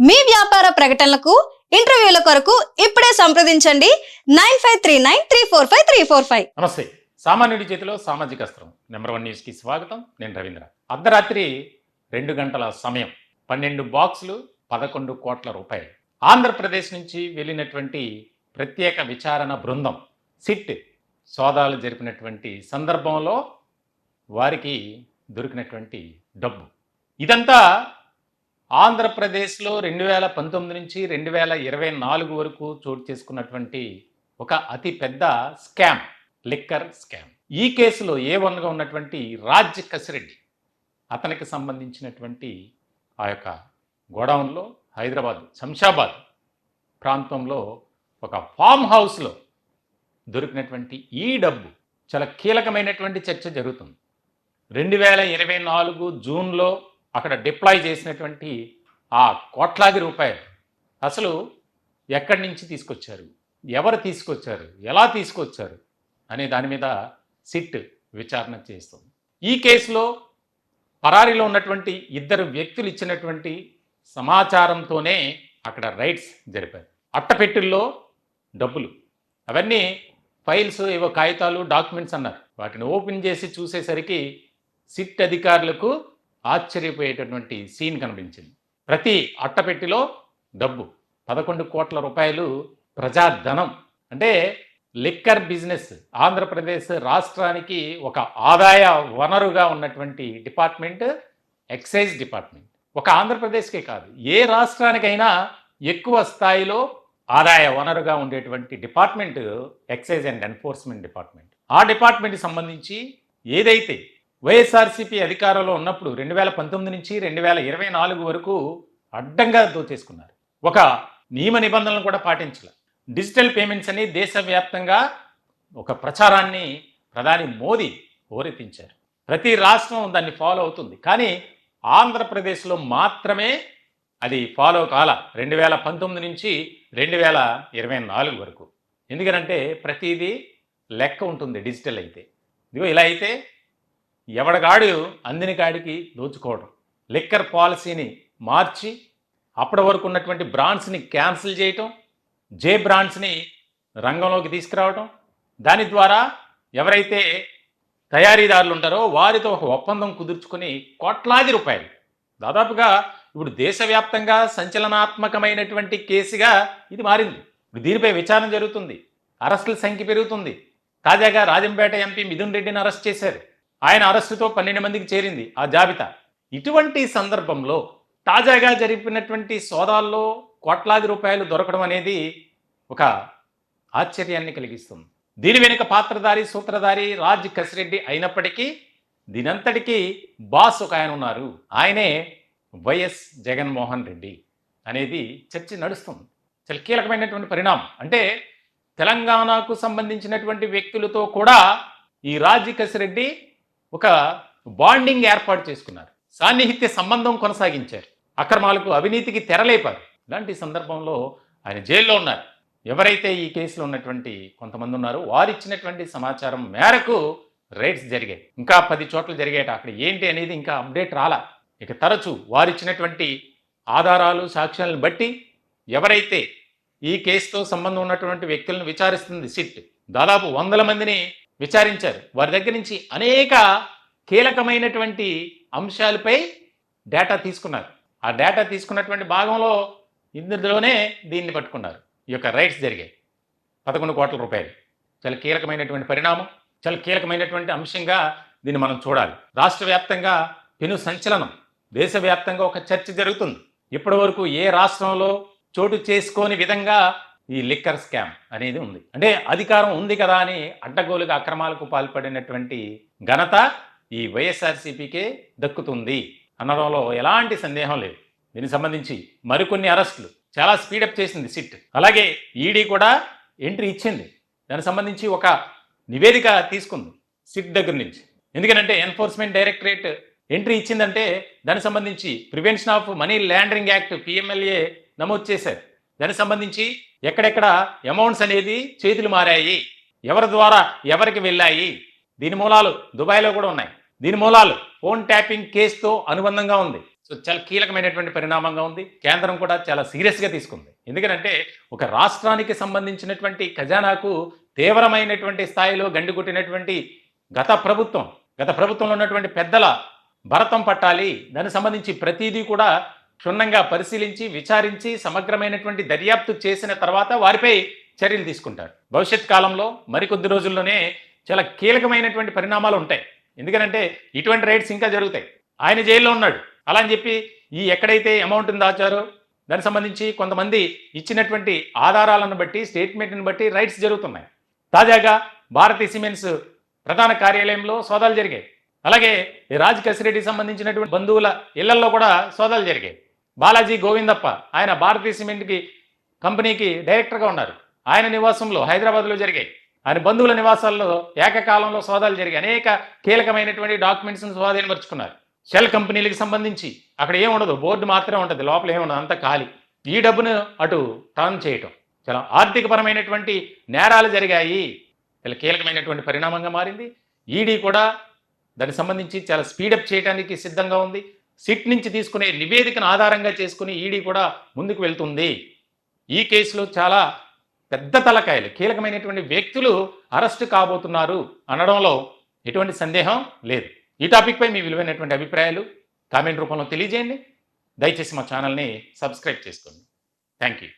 మీ వ్యాపార ప్రకటనలకు ఇంటర్వ్యూల కొరకు ఇప్పుడే సంప్రదించండి 9539345345. నమస్తే. సామాన్యుడి చేతిలో సామాజిక అస్త్రం నంబర్ 1 న్యూస్కి స్వాగతం. నేను రవీంద్ర. అర్ధరాత్రి 2 గంటల సమయం 12 బాక్సులు 11 కోట్ల రూపాయలు. ఆంధ్రప్రదేశ్ నుంచి వెళ్ళినటువంటి ప్రత్యేక విచారణ బృందం సిట్ సోదాలు జరిపినటువంటి సందర్భంలో వారికి దొరికినటువంటి డబ్బు ఇదంతా ఆంధ్రప్రదేశ్లో 2019 నుంచి 2024 వరకు చోటు చేసుకున్నటువంటి ఒక అతి పెద్ద స్కామ్, లిక్కర్ స్కామ్. ఈ కేసులో A1గా ఉన్నటువంటి రాజ్ కసిరెడ్డి, అతనికి సంబంధించినటువంటి ఆ యొక్క గోడౌన్లో హైదరాబాద్ శంషాబాద్ ప్రాంతంలో ఒక ఫామ్ హౌస్లో దొరికినటువంటి ఈ డబ్బు చాలా కీలకమైనటువంటి చర్చ జరుగుతుంది. 2024 జూన్లో అక్కడ డిప్లాయ్ చేసినటువంటి ఆ కోట్లాది రూపాయలు అసలు ఎక్కడి నుంచి తీసుకొచ్చారు, ఎవరు తీసుకొచ్చారు, ఎలా తీసుకొచ్చారు అనే దాని మీద సిట్ విచారణ చేస్తుంది. ఈ కేసులో పరారీలో ఉన్నటువంటి 2 వ్యక్తులు ఇచ్చినటువంటి సమాచారంతోనే అక్కడ రైడ్స్ జరిపారు. అట్టపెట్టెల్లో డబ్బులు, అవన్నీ ఫైల్స్, ఏవో కాగితాలు, డాక్యుమెంట్స్ అన్నారు. వాటిని ఓపెన్ చేసి చూసేసరికి సిట్ అధికారులకు ఆశ్చర్యపోయేటటువంటి సీన్ కనిపించింది. ప్రతి అట్టపెట్టిలో డబ్బు 11 కోట్ల రూపాయలు ప్రజాధనం. అంటే లిక్కర్ బిజినెస్ ఆంధ్రప్రదేశ్ రాష్ట్రానికి ఒక ఆదాయ వనరుగా ఉన్నటువంటి డిపార్ట్మెంట్ ఎక్సైజ్ డిపార్ట్మెంట్. ఒక ఆంధ్రప్రదేశ్కే కాదు, ఏ రాష్ట్రానికైనా ఎక్కువ స్థాయిలో ఆదాయ వనరుగా ఉండేటువంటి department excise and enforcement department. ఆ డిపార్ట్మెంట్కి సంబంధించి ఏదైతే వైఎస్ఆర్సీపీ అధికారంలో ఉన్నప్పుడు 2019 నుంచి 2024 వరకు అడ్డంగా దోచేసుకున్నారు. ఒక నియమ నిబంధనలను కూడా పాటించాల. డిజిటల్ పేమెంట్స్ అని దేశవ్యాప్తంగా ఒక ప్రచారాన్ని ప్రధాని మోదీ హోరెత్తించారు. ప్రతి రాష్ట్రం దాన్ని ఫాలో అవుతుంది, కానీ ఆంధ్రప్రదేశ్లో మాత్రమే అది ఫాలో కాల 2019 నుంచి 2024 వరకు. ఎందుకనంటే ప్రతిదీ లెక్క ఉంటుంది డిజిటల్ అయితే. ఇదిగో ఇలా అయితే ఎవడగాడు అందిన కాడికి దోచుకోవడం, లిక్కర్ పాలసీని మార్చి అప్పటి వరకు ఉన్నటువంటి బ్రాండ్స్ని క్యాన్సిల్ చేయటం, జే బ్రాండ్స్ని రంగంలోకి తీసుకురావటం, దాని ద్వారా ఎవరైతే తయారీదారులు ఉంటారో వారితో ఒక ఒప్పందం కుదుర్చుకొని కోట్లాది రూపాయలు, దాదాపుగా ఇప్పుడు దేశవ్యాప్తంగా సంచలనాత్మకమైనటువంటి కేసుగా ఇది మారింది. ఇప్పుడు దీనిపై విచారణ జరుగుతుంది, అరెస్టుల సంఖ్య పెరుగుతుంది. తాజాగా రాజంపేట ఎంపీ మిథున్ రెడ్డిని అరెస్ట్ చేశారు. ఆయన అరెస్టుతో 12 మందికి చేరింది ఆ జాబితా. ఇటువంటి సందర్భంలో తాజాగా జరిపినటువంటి సోదాల్లో కోట్లాది రూపాయలు దొరకడం అనేది ఒక ఆశ్చర్యాన్ని కలిగిస్తుంది. దీని వెనుక పాత్రధారి, సూత్రధారి రాజ్ కసిరెడ్డి అయినప్పటికీ దీనంతటికీ బాస్ ఒక ఆయన ఉన్నారు. ఆయనే వైఎస్ జగన్మోహన్ రెడ్డి అనేది చర్చ నడుస్తుంది. చాలా కీలకమైనటువంటి పరిణామం. అంటే తెలంగాణకు సంబంధించినటువంటి వ్యక్తులతో కూడా ఈ రాజ్ కసిరెడ్డి ఒక బాండింగ్ ఏర్పాటు చేసుకున్నారు, సాన్నిహిత్య సంబంధం కొనసాగించారు, అక్రమాలకు, అవినీతికి తెరలేపారు. ఇలాంటి సందర్భంలో ఆయన జైల్లో ఉన్నారు. ఎవరైతే ఈ కేసులో ఉన్నటువంటి కొంతమంది ఉన్నారో వారు ఇచ్చినటువంటి సమాచారం మేరకు రైడ్స్ జరిగాయి. ఇంకా 10 చోట్ల జరిగాయట. అక్కడ ఏంటి అనేది ఇంకా అప్డేట్ రాలా. ఇక తరచూ వారిచ్చినటువంటి ఆధారాలు, సాక్ష్యాలను బట్టి ఎవరైతే ఈ కేసుతో సంబంధం ఉన్నటువంటి వ్యక్తులను విచారిస్తుంది సిట్, దాదాపు 100 మందిని విచారించారు. వారి దగ్గర నుంచి అనేక కీలకమైనటువంటి అంశాలపై డేటా తీసుకున్నారు. ఆ డేటా తీసుకున్నటువంటి భాగంలో ఇందులోనే దీన్ని పట్టుకున్నారు. ఈ యొక్క రైట్స్ జరిగాయి 11 కోట్ల రూపాయలు. చాలా కీలకమైనటువంటి పరిణామం, చాలా కీలకమైనటువంటి అంశంగా దీన్ని మనం చూడాలి. రాష్ట్ర వ్యాప్తంగా పెను సంచలనం, దేశవ్యాప్తంగా ఒక చర్చ జరుగుతుంది. ఇప్పటి వరకు ఏ రాష్ట్రంలో చోటు చేసుకోని విధంగా ఈ లిక్కర్ స్కామ్ అనేది ఉంది. అంటే అధికారం ఉంది కదా అని అడ్డగోలుగా అక్రమాలకు పాల్పడినటువంటి ఘనత ఈ వైఎస్ఆర్సీపీకే దక్కుతుంది అనడంలో ఎలాంటి సందేహం లేదు. దీనికి సంబంధించి మరికొన్ని అరెస్టులు చాలా స్పీడప్ చేసింది సిట్. అలాగే ఈడీ కూడా ఎంట్రీ ఇచ్చింది. దానికి సంబంధించి ఒక నివేదిక తీసుకుంది సిట్ దగ్గర నుంచి. ఎందుకంటే ఎన్ఫోర్స్మెంట్ డైరెక్టరేట్ ఎంట్రీ ఇచ్చిందంటే దానికి సంబంధించి prevention of money laundering act PMLA నమోదు చేశారు. దానికి సంబంధించి ఎక్కడెక్కడ అమౌంట్స్ అనేది చేతులు మారాయి, ఎవరి ద్వారా ఎవరికి వెళ్ళాయి, దీని మూలాలు దుబాయ్లో కూడా ఉన్నాయి. దీని మూలాలు ఫోన్ ట్యాపింగ్ కేసుతో అనుబంధంగా ఉంది. సో చాలా కీలకమైనటువంటి పరిణామంగా ఉంది. కేంద్రం కూడా చాలా సీరియస్‌గా తీసుకుంది. ఎందుకనంటే ఒక రాష్ట్రానికి సంబంధించినటువంటి ఖజానాకు తీవ్రమైనటువంటి స్థాయిలో గండి కొట్టినటువంటి గత ప్రభుత్వంలో ఉన్నటువంటి పెద్దల భరతం పట్టాలి. దానికి సంబంధించి ప్రతీదీ కూడా క్షుణ్ణంగా పరిశీలించి, విచారించి, సమగ్రమైనటువంటి దర్యాప్తు చేసిన తర్వాత వారిపై చర్యలు తీసుకుంటారు. భవిష్యత్ కాలంలో మరికొద్ది రోజుల్లోనే చాలా కీలకమైనటువంటి పరిణామాలు ఉంటాయి. ఎందుకనంటే ఇటువంటి రైడ్స్ ఇంకా జరుగుతాయి. ఆయన జైల్లో ఉన్నాడు. అలా అని చెప్పి ఎక్కడైతే అమౌంట్ని దాచారో దానికి సంబంధించి కొంతమంది ఇచ్చినటువంటి ఆధారాలను బట్టి, స్టేట్మెంట్ని బట్టి రైడ్స్ జరుగుతున్నాయి. తాజాగా భారతీ సిమెంట్స్ ప్రధాన కార్యాలయంలో సోదాలు జరిగాయి. అలాగే రాజ్ కసిరెడ్డికి సంబంధించినటువంటి బంధువుల ఇళ్లలో కూడా సోదాలు జరిగాయి. బాలాజీ గోవిందప్ప ఆయన భారతీ సిమెంట్కి కంపెనీకి డైరెక్టర్గా ఉన్నారు. ఆయన నివాసంలో హైదరాబాద్లో జరిగాయి. ఆయన బంధువుల నివాసాల్లో ఏకకాలంలో సోదాలు జరిగాయి. అనేక కీలకమైనటువంటి డాక్యుమెంట్స్ని స్వాధీనపరుచుకున్నారు. షెల్ కంపెనీలకు సంబంధించి అక్కడ ఏముండదు, బోర్డు మాత్రమే ఉంటుంది, లోపల ఏముండదు, అంత ఖాళీ. ఈ డబ్బును అటు టర్న్ చేయటం, చాలా ఆర్థికపరమైనటువంటి నేరాలు జరిగాయి. చాలా కీలకమైనటువంటి పరిణామంగా మారింది. ఈడీ కూడా దానికి సంబంధించి చాలా స్పీడప్ చేయడానికి సిద్ధంగా ఉంది. సిట్ నుంచి తీసుకునే నివేదికను ఆధారంగా చేసుకుని ఈడీ కూడా ముందుకు వెళ్తుంది. ఈ కేసులో చాలా పెద్ద తలకాయలు, కీలకమైనటువంటి వ్యక్తులు అరెస్టు కాబోతున్నారు అనడంలో ఎటువంటి సందేహం లేదు. ఈ టాపిక్పై మీ విలువైనటువంటి అభిప్రాయాలు కామెంట్ రూపంలో తెలియజేయండి. దయచేసి మా ఛానల్ని సబ్స్క్రైబ్ చేసుకోండి. Thank you.